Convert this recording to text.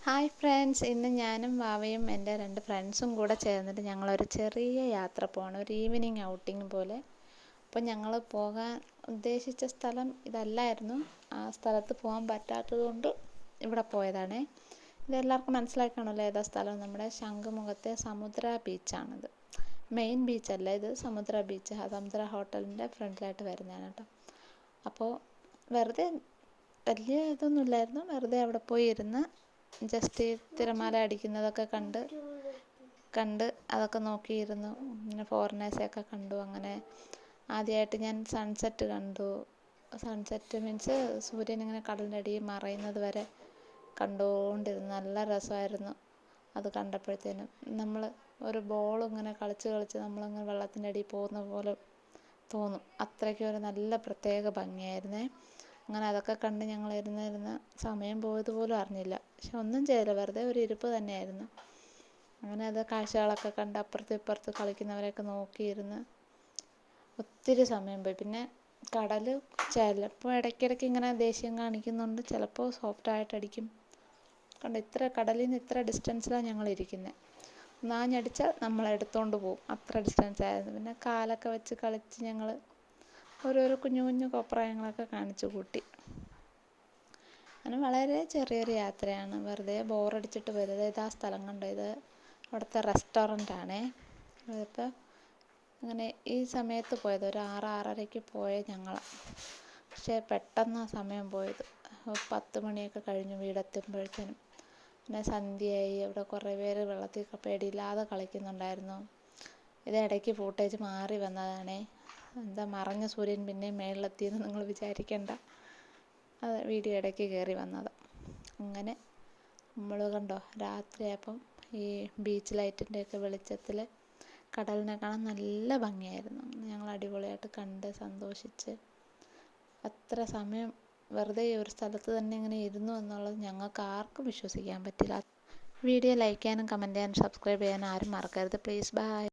Hi friends, ഇന്ന് ഞാനും വാവയും എൻ്റെ 2 ഫ്രണ്ട്സും കൂടെ ചേർന്നിട്ട് ഞങ്ങളൊരു ചെറിയ യാത്ര പോവാണ്. ഒരു ഈവനിങ് ഔട്ടിങ് പോലെ. അപ്പോൾ ഞങ്ങൾ പോകാൻ ഉദ്ദേശിച്ച സ്ഥലം ഇതല്ലായിരുന്നു. ആ സ്ഥലത്ത് പോകാൻ പറ്റാത്തത് കൊണ്ട് ഇവിടെ പോയതാണ്. ഇതെല്ലാവർക്കും മനസ്സിലായി കാണുമല്ലോ ഏതാ സ്ഥലം. നമ്മുടെ ശംഖുമുഖത്തെ സമുദ്ര ബീച്ചാണിത്. മെയിൻ ബീച്ചല്ല, ഇത് സമുദ്ര ബീച്ച്. സമുദ്ര ഹോട്ടലിൻ്റെ ഫ്രണ്ടിലായിട്ട് വരുന്നതാണ് കേട്ടോ. അപ്പോൾ വെറുതെ വലിയ ഇതൊന്നുമില്ലായിരുന്നു. വെറുതെ അവിടെ പോയി ഇരുന്ന് ജസ്റ്റ് ഈ തിരമാല അടിക്കുന്നതൊക്കെ കണ്ട് അതൊക്കെ നോക്കിയിരുന്നു. ഇങ്ങനെ ഫോറിനേഴ്സെയൊക്കെ കണ്ടു. അങ്ങനെ ആദ്യമായിട്ട് ഞാൻ സൺസെറ്റ് കണ്ടു. സൺസെറ്റ് മീൻസ് സൂര്യൻ ഇങ്ങനെ കടലിൻ്റെ അടിയിൽ മറയുന്നത് വരെ കണ്ടുകൊണ്ടിരുന്നു. നല്ല രസമായിരുന്നു അത് കണ്ടപ്പോഴത്തേനും. നമ്മൾ ഒരു ബോൾ ഇങ്ങനെ കളിച്ച് നമ്മളിങ്ങനെ വെള്ളത്തിൻ്റെ അടിയിൽ പോകുന്ന പോലെ തോന്നും. അത്രയ്ക്കും ഒരു നല്ല പ്രത്യേക ഭംഗിയായിരുന്നേ. അങ്ങനെ അതൊക്കെ കണ്ട് ഞങ്ങൾ ഇരുന്ന് സമയം പോയതുപോലും അറിഞ്ഞില്ല. പക്ഷെ ഒന്നും ചെയ്തില്ല, വെറുതെ ഒരു ഇരിപ്പ് തന്നെയായിരുന്നു. അങ്ങനെ അത് കാഴ്ചകളൊക്കെ കണ്ട് അപ്പുറത്തും ഇപ്പുറത്ത് കളിക്കുന്നവരെയൊക്കെ നോക്കിയിരുന്ന് ഒത്തിരി സമയം പോയി. പിന്നെ കടൽ ചിലപ്പോൾ ഇടയ്ക്കിടയ്ക്ക് ഇങ്ങനെ ദേഷ്യം കാണിക്കുന്നുണ്ട്, ചിലപ്പോൾ സോഫ്റ്റായിട്ടടിക്കും. കണ്ടോ, കടലിൽ നിന്ന് ഇത്ര ഡിസ്റ്റൻസിലാണ് ഞങ്ങൾ ഇരിക്കുന്നത്. നാഞ്ഞടിച്ചാൽ നമ്മളെടുത്തോണ്ട് പോകും, അത്ര ഡിസ്റ്റൻസ് ആയിരുന്നു. പിന്നെ കാലൊക്കെ വെച്ച് കളിച്ച് ഞങ്ങൾ ഓരോരോ കുഞ്ഞു കുഞ്ഞു കോപ്രായങ്ങളൊക്കെ കാണിച്ചു കൂട്ടി. അങ്ങനെ വളരെ ചെറിയൊരു യാത്രയാണ്. വെറുതെ ബോറടിച്ചിട്ട് വരുന്നത്. ഇതാ സ്ഥലം കണ്ടോ, ഇത് അവിടുത്തെ റെസ്റ്റോറൻ്റാണേ. അതിപ്പോൾ അങ്ങനെ ഈ സമയത്ത് പോയത്, ഒരു 6-6:30 പോയ ഞങ്ങളാണ്. പക്ഷേ പെട്ടെന്നാണ് സമയം പോയത്. 10 മണിയൊക്കെ കഴിഞ്ഞു വീടെത്തുമ്പോഴത്തേനും. പിന്നെ സന്ധ്യയായി. അവിടെ കുറേ പേര് വെള്ളത്തിൽ പേടിയില്ലാതെ കളിക്കുന്നുണ്ടായിരുന്നു. ഇത് ഇടയ്ക്ക് ഫൂട്ടേജ് മാറി വന്നതാണേ. എന്താ മറഞ്ഞ സൂര്യൻ പിന്നെയും മേളിലെത്തിയെന്ന് നിങ്ങൾ വിചാരിക്കേണ്ട. അത് വീഡിയോ ഇടയ്ക്ക് കയറി വന്നതാണ്. അങ്ങനെ നമ്മൾ കണ്ടോ, രാത്രിയായപ്പം ഈ ബീച്ച് ലൈറ്റിൻ്റെയൊക്കെ വെളിച്ചത്തിൽ കടലിനെ കാണാൻ നല്ല ഭംഗിയായിരുന്നു. ഞങ്ങൾ അടിപൊളിയായിട്ട് കണ്ട് സന്തോഷിച്ച് അത്ര സമയം വെറുതെ ഒരു സ്ഥലത്ത് തന്നെ ഇങ്ങനെ ഇരുന്നു എന്നുള്ളത് ഞങ്ങൾക്ക് ആർക്കും വിശ്വസിക്കാൻ പറ്റില്ല. വീഡിയോ ലൈക്ക് ചെയ്യാനും കമൻറ്റ് ചെയ്യാനും സബ്സ്ക്രൈബ് ചെയ്യാനും ആരും മറക്കരുത് പ്ലീസ്. ബൈ.